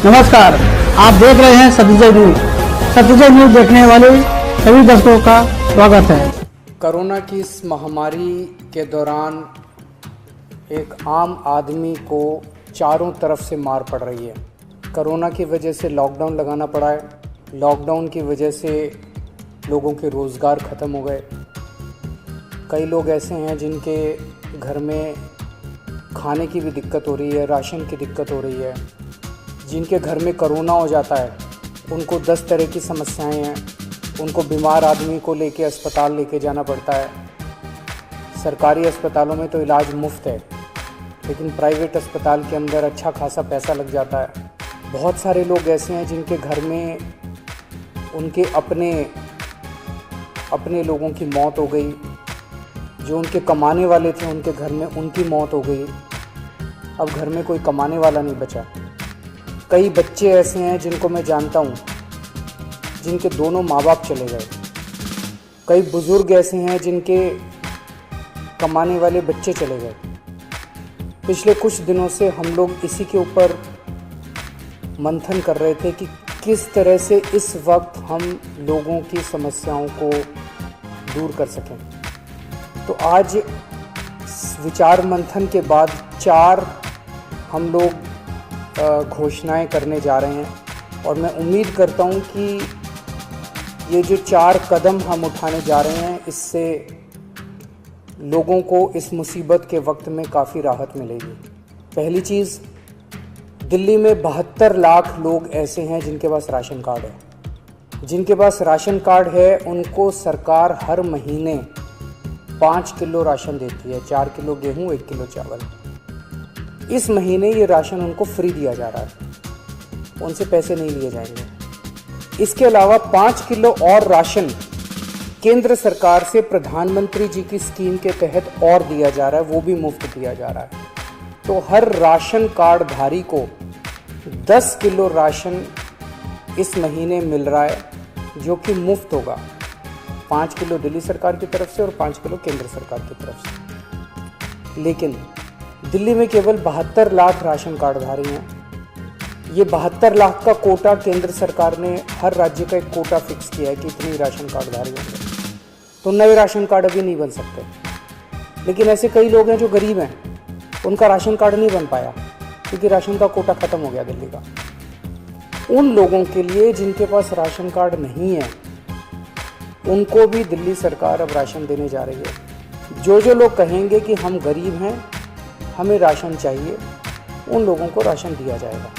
नमस्कार, आप देख रहे हैं सत्यजय न्यूज। सत्यजय न्यूज देखने वाले सभी दर्शकों का स्वागत है। कोरोना की इस महामारी के दौरान एक आम आदमी को चारों तरफ से मार पड़ रही है। कोरोना की वजह से लॉकडाउन लगाना पड़ा है। लॉकडाउन की वजह से लोगों के रोज़गार ख़त्म हो गए। कई लोग ऐसे हैं जिनके घर में खाने की भी दिक्कत हो रही है, राशन की दिक्कत हो रही है। जिनके घर में कोरोना हो जाता है उनको 10 तरह की समस्याएं हैं। उनको बीमार आदमी को लेके अस्पताल लेके जाना पड़ता है। सरकारी अस्पतालों में तो इलाज मुफ्त है, लेकिन प्राइवेट अस्पताल के अंदर अच्छा खासा पैसा लग जाता है। बहुत सारे लोग ऐसे हैं जिनके घर में उनके अपने लोगों की मौत हो गई। जो उनके कमाने वाले थे उनके घर में उनकी मौत हो गई। अब घर में कोई कमाने वाला नहीं बचा। कई बच्चे ऐसे हैं जिनको मैं जानता हूँ जिनके दोनों माँ बाप चले गए। कई बुज़ुर्ग ऐसे हैं जिनके कमाने वाले बच्चे चले गए। पिछले कुछ दिनों से हम लोग इसी के ऊपर मंथन कर रहे थे कि किस तरह से इस वक्त हम लोगों की समस्याओं को दूर कर सकें। तो आज विचार मंथन के बाद 4 हम लोग घोषणाएं करने जा रहे हैं और मैं उम्मीद करता हूं कि ये जो 4 कदम हम उठाने जा रहे हैं इससे लोगों को इस मुसीबत के वक्त में काफ़ी राहत मिलेगी। पहली चीज़, दिल्ली में 72 लाख लोग ऐसे हैं जिनके पास राशन कार्ड है। जिनके पास राशन कार्ड है उनको सरकार हर महीने 5 किलो राशन देती है, 4 किलो गेहूँ, 1 किलो चावल। इस महीने ये राशन उनको फ्री दिया जा रहा है, उनसे पैसे नहीं लिए जाएंगे। इसके अलावा 5 किलो और राशन केंद्र सरकार से प्रधानमंत्री जी की स्कीम के तहत और दिया जा रहा है, वो भी मुफ्त दिया जा रहा है। तो हर राशन कार्ड धारी को 10 किलो राशन इस महीने मिल रहा है, जो कि मुफ्त होगा। 5 किलो दिल्ली सरकार की तरफ से और 5 किलो केंद्र सरकार की तरफ से। लेकिन दिल्ली में केवल 72 लाख राशन कार्डधारी हैं। ये 72 लाख का कोटा केंद्र सरकार ने हर राज्य का एक कोटा फिक्स किया है कि इतनी राशन कार्डधारी होंगे। तो नए राशन कार्ड अभी नहीं बन सकते। लेकिन ऐसे कई लोग हैं जो गरीब हैं, उनका राशन कार्ड नहीं बन पाया क्योंकि राशन का कोटा ख़त्म हो गया दिल्ली का। उन लोगों के लिए जिनके पास राशन कार्ड नहीं है उनको भी दिल्ली सरकार अब राशन देने जा रही है। जो लोग कहेंगे कि हम गरीब हैं, हमें राशन चाहिए, उन लोगों को राशन दिया जाएगा।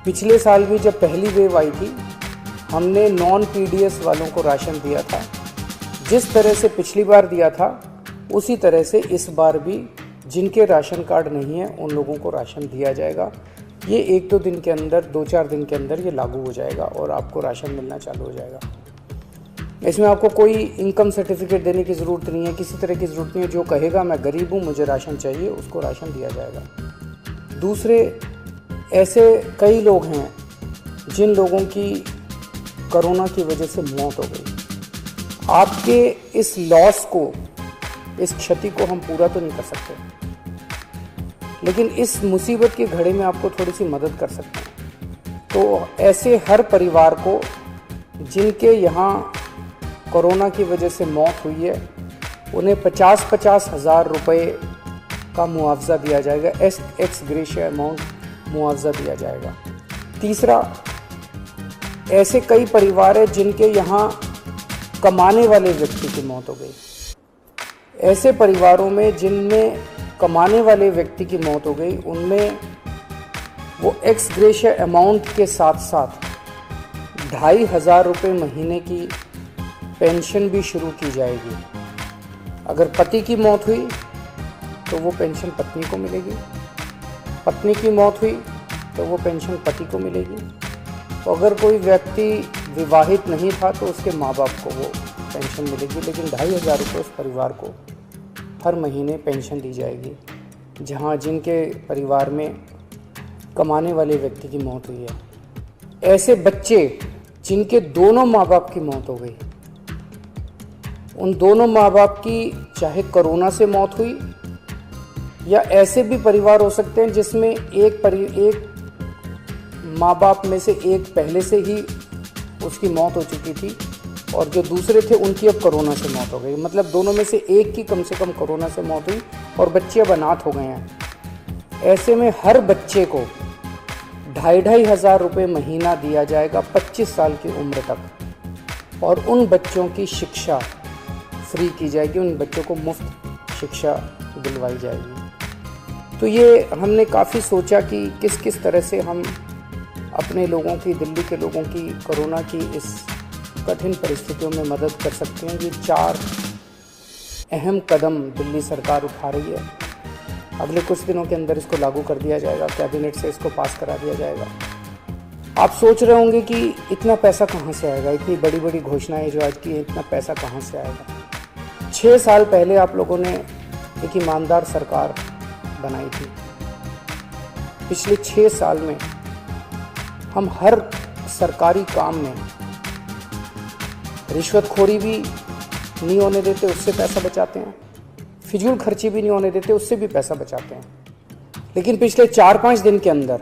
पिछले साल भी जब पहली वेव आई थी हमने नॉन पीडीएस वालों को राशन दिया था। जिस तरह से पिछली बार दिया था उसी तरह से इस बार भी जिनके राशन कार्ड नहीं है उन लोगों को राशन दिया जाएगा। ये 1-2 दिन के अंदर, 2-4 दिन के अंदर ये लागू हो जाएगा और आपको राशन मिलना चालू हो जाएगा। इसमें आपको कोई इनकम सर्टिफिकेट देने की ज़रूरत नहीं है, किसी तरह की ज़रूरत नहीं है। जो कहेगा मैं गरीब हूँ, मुझे राशन चाहिए, उसको राशन दिया जाएगा। दूसरे ऐसे कई लोग हैं जिन लोगों की कोरोना की वजह से मौत हो गई। आपके इस लॉस को, इस क्षति को हम पूरा तो नहीं कर सकते, लेकिन इस मुसीबत की घड़ी में आपको थोड़ी सी मदद कर सकते हैं। तो ऐसे हर परिवार को जिनके यहाँ कोरोना की वजह से मौत हुई है उन्हें 50-50 हज़ार रुपये का मुआवजा दिया जाएगा। एक्स ग्रेशिया अमाउंट मुआवजा दिया जाएगा। तीसरा, ऐसे कई परिवार हैं जिनके यहाँ कमाने वाले व्यक्ति की मौत हो गई। ऐसे परिवारों में जिनमें कमाने वाले व्यक्ति की मौत हो गई उनमें वो एक्स ग्रेशिया अमाउंट के साथ साथ 2,500 रुपये महीने की पेंशन भी शुरू की जाएगी। अगर पति की मौत हुई तो वो पेंशन पत्नी को मिलेगी, पत्नी की मौत हुई तो वो पेंशन पति को मिलेगी। तो अगर कोई व्यक्ति विवाहित नहीं था तो उसके माँ बाप को वो पेंशन मिलेगी। लेकिन 2,500 रुपये उस परिवार को हर महीने पेंशन दी जाएगी जहाँ जिनके परिवार में कमाने वाले व्यक्ति की मौत हुई है। ऐसे बच्चे जिनके दोनों माँ बाप की मौत हो गई, उन दोनों माँ बाप की चाहे कोरोना से मौत हुई या ऐसे भी परिवार हो सकते हैं जिसमें एक माँ बाप में से एक पहले से ही उसकी मौत हो चुकी थी और जो दूसरे थे उनकी अब कोरोना से मौत हो गई। मतलब दोनों में से एक की कम से कम कोरोना से मौत हुई और बच्चे अब अनाथ हो गए हैं। ऐसे में हर बच्चे को 2,500 हज़ार रुपये महीना दिया जाएगा 25 साल की उम्र तक और उन बच्चों की शिक्षा फ्री की जाएगी, उन बच्चों को मुफ्त शिक्षा दिलवाई जाएगी। तो ये हमने काफ़ी सोचा कि किस किस तरह से हम अपने लोगों की, दिल्ली के लोगों की कोरोना की इस कठिन परिस्थितियों में मदद कर सकते हैं। ये 4 अहम कदम दिल्ली सरकार उठा रही है। अगले कुछ दिनों के अंदर इसको लागू कर दिया जाएगा, कैबिनेट से इसको पास करा दिया जाएगा। आप सोच रहे होंगे कि इतना पैसा कहाँ से आएगा, इतनी बड़ी बड़ी घोषणाएं जो आज की है, इतना पैसा कहाँ से आएगा। 6 साल पहले आप लोगों ने एक ईमानदार सरकार बनाई थी। पिछले 6 साल में हम हर सरकारी काम में रिश्वतखोरी भी नहीं होने देते, उससे पैसा बचाते हैं। फिजूल खर्ची भी नहीं होने देते, उससे भी पैसा बचाते हैं। लेकिन पिछले 4-5 दिन के अंदर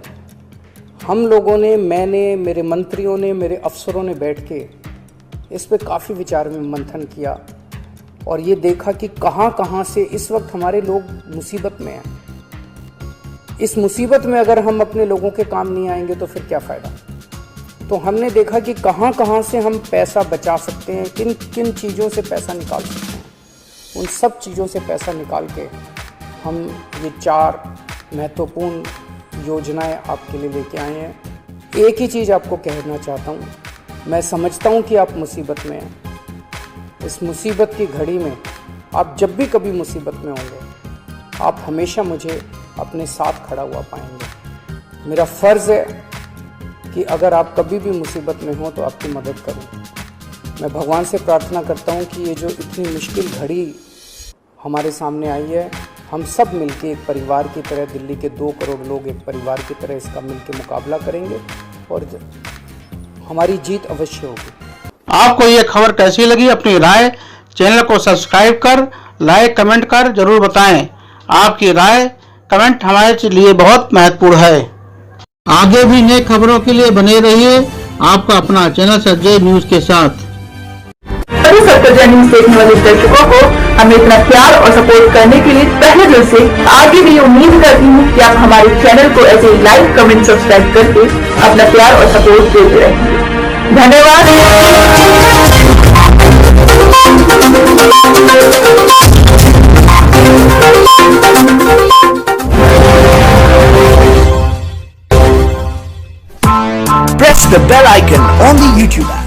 हम लोगों ने, मैंने, मेरे मंत्रियों ने, मेरे अफसरों ने बैठ के इस पे काफ़ी विचार में मंथन किया और ये देखा कि कहाँ कहाँ से इस वक्त हमारे लोग मुसीबत में हैं। इस मुसीबत में अगर हम अपने लोगों के काम नहीं आएंगे तो फिर क्या फ़ायदा। तो हमने देखा कि कहाँ कहाँ से हम पैसा बचा सकते हैं, किन किन चीज़ों से पैसा निकाल सकते हैं। उन सब चीज़ों से पैसा निकाल के हम ये 4 महत्वपूर्ण योजनाएं आपके लिए लेके आए हैं। एक ही चीज़ आपको कहना चाहता हूँ, मैं समझता हूँ कि आप मुसीबत में हैं। इस मुसीबत की घड़ी में आप जब भी कभी मुसीबत में होंगे, आप हमेशा मुझे अपने साथ खड़ा हुआ पाएंगे। मेरा फ़र्ज़ है कि अगर आप कभी भी मुसीबत में हो तो आपकी मदद करूं। मैं भगवान से प्रार्थना करता हूं कि ये जो इतनी मुश्किल घड़ी हमारे सामने आई है, हम सब मिलके एक परिवार की तरह, दिल्ली के 2 करोड़ लोग एक परिवार की तरह इसका मिलके मुकाबला करेंगे और हमारी जीत अवश्य होगी। आपको ये खबर कैसी लगी, अपनी राय चैनल को सब्सक्राइब कर, लाइक, कमेंट कर जरूर बताएं। आपकी राय, कमेंट हमारे लिए बहुत महत्वपूर्ण है। आगे भी नई खबरों के लिए बने रहिए आपका अपना चैनल संजय न्यूज के साथ। सभी सत्तर न्यूज देखने वाले दर्शकों को हमें इतना प्यार और सपोर्ट करने के लिए तहे दिल से आगे भी उम्मीद करती हूँ कि आप हमारे चैनल को ऐसे लाइक, कमेंट, सब्सक्राइब करके अपना प्यार और सपोर्ट देते रहेंगे। धन्यवाद। Press the bell icon on the YouTube app